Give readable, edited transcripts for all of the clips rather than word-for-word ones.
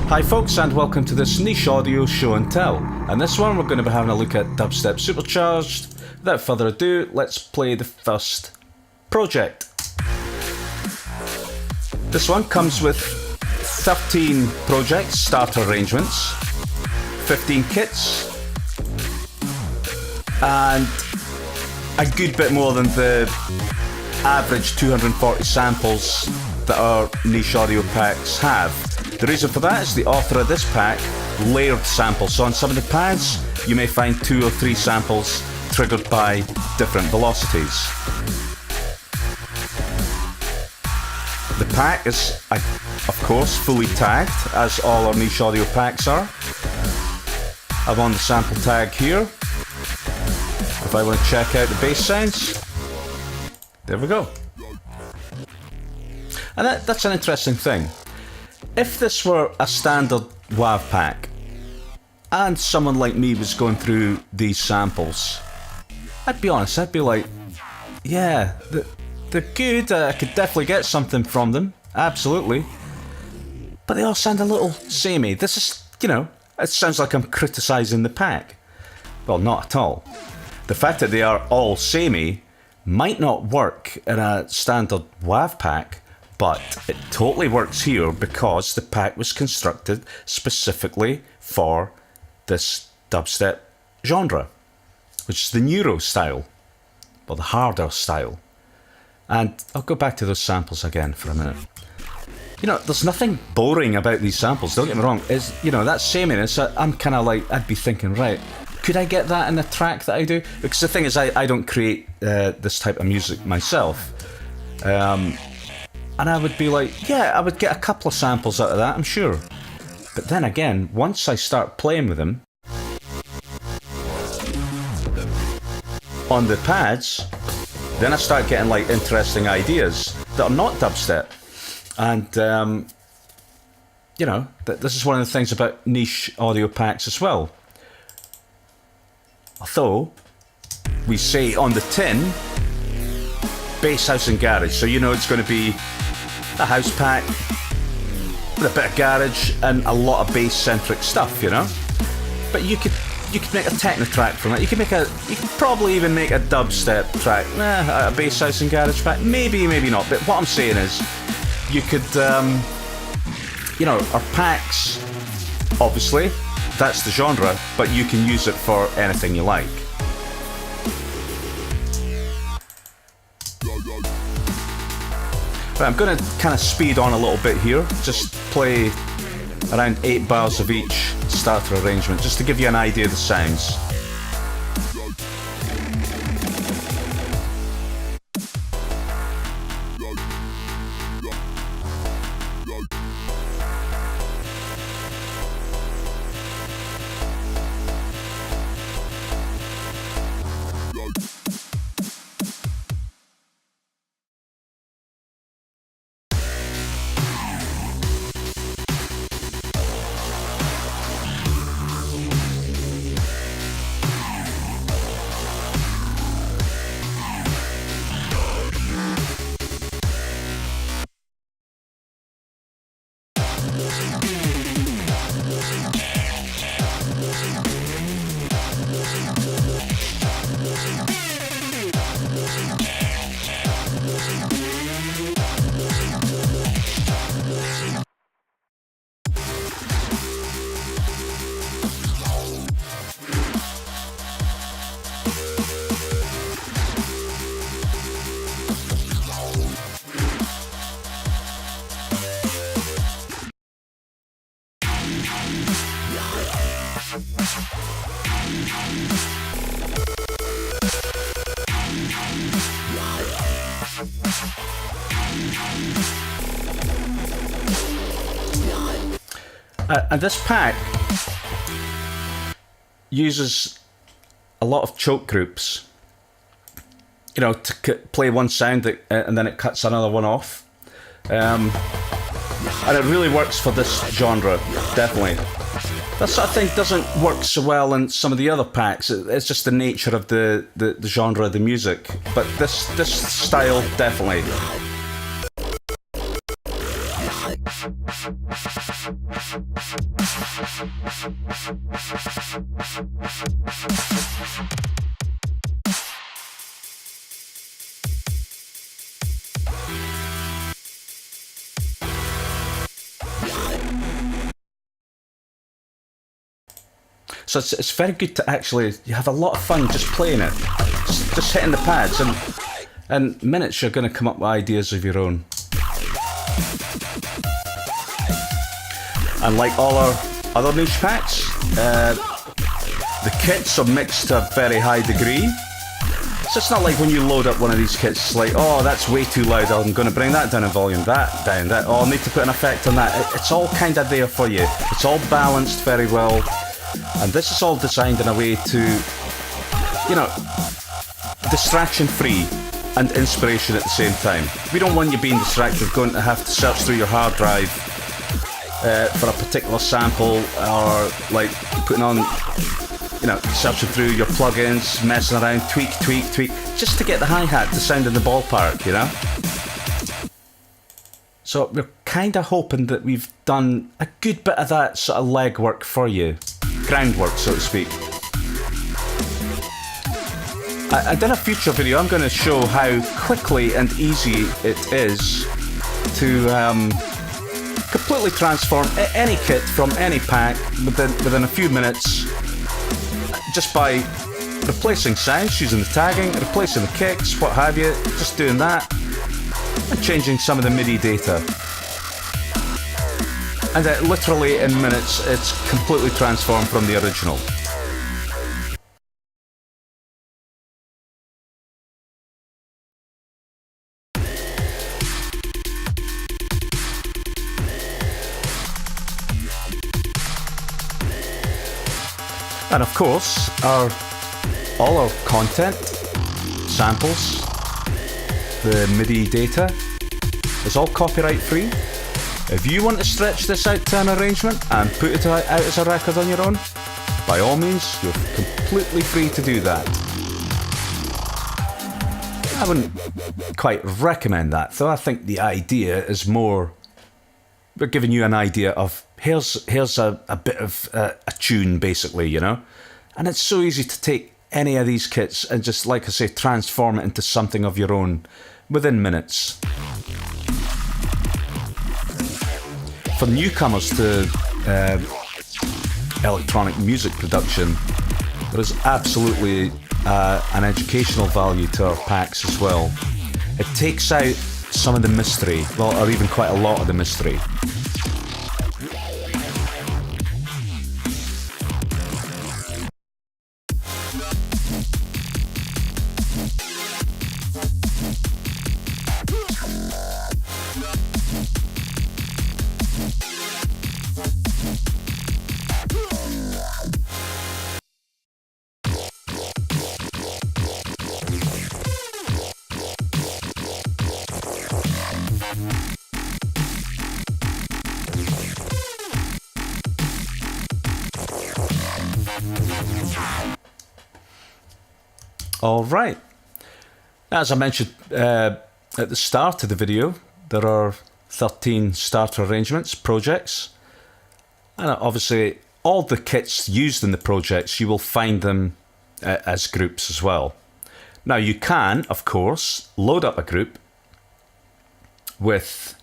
Hi folks, and welcome to this niche audio show and tell. And this one we're going to be having a look at Dubstep Supercharged. Without further ado, let's play the first project. This one comes with 13 projects, starter arrangements, 15 kits, and a good bit more than the average 240 samples that our niche audio packs have. The reason for that is the author of this pack layered samples. So on some of the pads, you may find 2 or 3 samples triggered by different velocities. The pack is, of course, fully tagged, as all our niche audio packs are. I'm on the sample tag here. If I want to check out the bass sounds, there we go. And that's an interesting thing. If this were a standard WAV pack, and someone like me was going through these samples, I'd be honest, I'd be like, yeah, they're good, I could definitely get something from them, absolutely. But they all sound a little samey. This is, it sounds like I'm criticising the pack. Well, not at all. The fact that they are all samey might not work in a standard WAV pack, but it totally works here because the pack was constructed specifically for this dubstep genre, which is the neuro style, or the harder style. And I'll go back to those samples again for a minute. There's nothing boring about these samples, don't get me wrong. That sameness, I'm kind of like, I'd be thinking, right, could I get that in the track that I do? Because the thing is, I don't create this type of music myself. And I would be like, yeah, I would get a couple of samples out of that, I'm sure. But then again, once I start playing with them on the pads, then I start getting like interesting ideas that are not dubstep. And, this is one of the things about niche audio packs as well. Although, we say on the tin, bass, house and garage. So it's going to be a house pack with a bit of garage and a lot of bass-centric stuff, But you could make a techno track from it. You could probably even make a dubstep track. A bass, house and garage pack. Maybe not. But what I'm saying is, you could, our packs, obviously, that's the genre, but you can use it for anything you like. Right, I'm going to kind of speed on a little bit here, just play around 8 bars of each starter arrangement, just to give you an idea of the sounds. And this pack uses a lot of choke groups, to play one sound and then it cuts another one off. And it really works for this genre, definitely. That sort of thing doesn't work so well in some of the other packs. It's just the nature of the genre of the music. But this style, definitely. So it's very good to actually, you have a lot of fun just playing it, just hitting the pads, and minutes you're going to come up with ideas of your own. And like all our other niche packs, the kits are mixed to a very high degree. So it's not like when you load up one of these kits, it's like, oh, that's way too loud, I'm going to bring that down in volume, that down, that, oh, I need to put an effect on that. It's all kind of there for you. It's all balanced very well. And this is all designed in a way to, you know, distraction free and inspiration at the same time. We don't want you being distracted, going to have to search through your hard drive for a particular sample, or like putting on, you know, searching through your plugins, messing around, tweak, just to get the hi-hat to sound in the ballpark, you know? So we're kind of hoping that we've done a good bit of that sort of legwork for you. Groundwork, so to speak. I did a future video. I'm going to show how quickly and easy it is to completely transform any kit from any pack within a few minutes, just by replacing sounds, using the tagging, replacing the kicks, what have you, just doing that, and changing some of the MIDI data. And literally in minutes, it's completely transformed from the original. And of course, all our content, samples, the MIDI data, is all copyright free. If you want to stretch this out to an arrangement and put it out as a record on your own, by all means, you're completely free to do that. I wouldn't quite recommend that, though. I think the idea is more, we're giving you an idea of, here's a bit of a tune, basically, you know? And it's so easy to take any of these kits and just, like I say, transform it into something of your own within minutes. For newcomers to electronic music production, there is absolutely an educational value to our packs as well. It takes out some of the mystery, well, or even quite a lot of the mystery. All right. As I mentioned at the start of the video, there are 13 starter arrangements, projects, and obviously all the kits used in the projects, you will find them as groups as well. Now you can, of course, load up a group with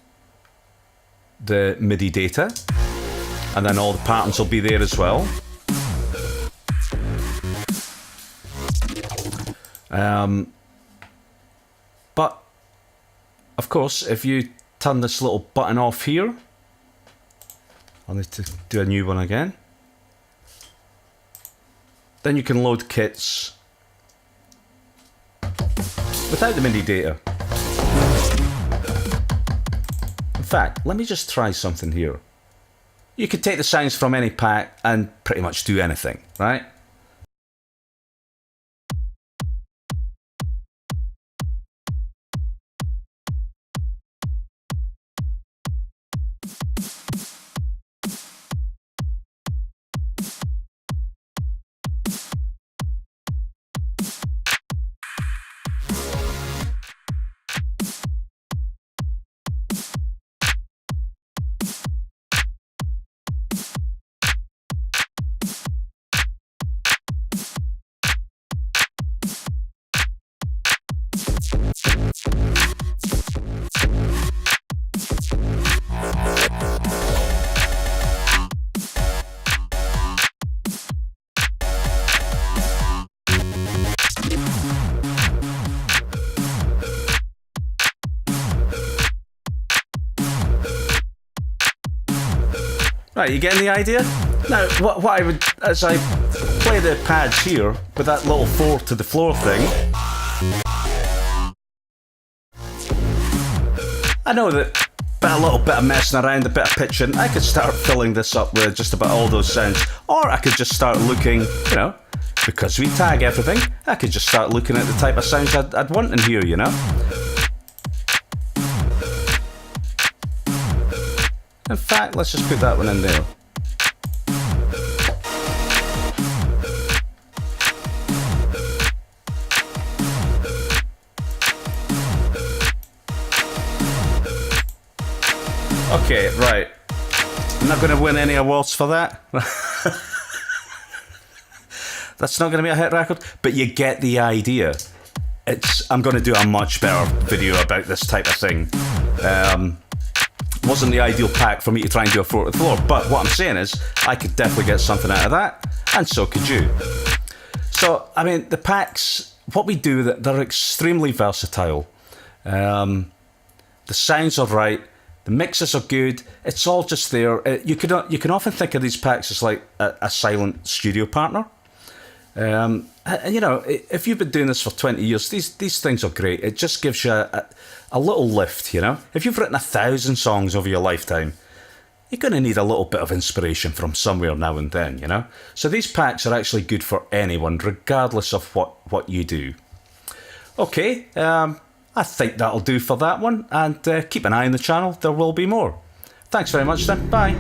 the MIDI data, and then all the patterns will be there as well. But of course, if you turn this little button off here, I'll need to do a new one again, then you can load kits without the MIDI data. In fact, let me just try something here. You could take the sounds from any pack and pretty much do anything, right? Right, you getting the idea? Now, what I would, as I play the pads here with that little 4 to the floor thing, I know that a little bit of messing around, a bit of pitching, I could start filling this up with just about all those sounds. Or I could just start looking, you know, because we tag everything, I could just start looking at the type of sounds I'd want in here, you know? In fact, let's just put that one in there. Okay, right. I'm not going to win any awards for that. That's not going to be a hit record, but you get the idea. I'm going to do a much better video about this type of thing. Wasn't the ideal pack for me to try and do a 4 to the floor, but what I'm saying is I could definitely get something out of that, and so could you. So, I mean, the packs, what we do, they're extremely versatile. The sounds are right, the mixes are good, it's all just there. You can often think of these packs as like a silent studio partner. And you know, if you've been doing this for 20 years, these things are great. It just gives you a little lift, you know. If you've written 1,000 songs over your lifetime, you're going to need a little bit of inspiration from somewhere now and then, you know. So these packs are actually good for anyone, regardless of what you do. Okay, I think that'll do for that one, and keep an eye on the channel, there will be more. Thanks very much then, bye.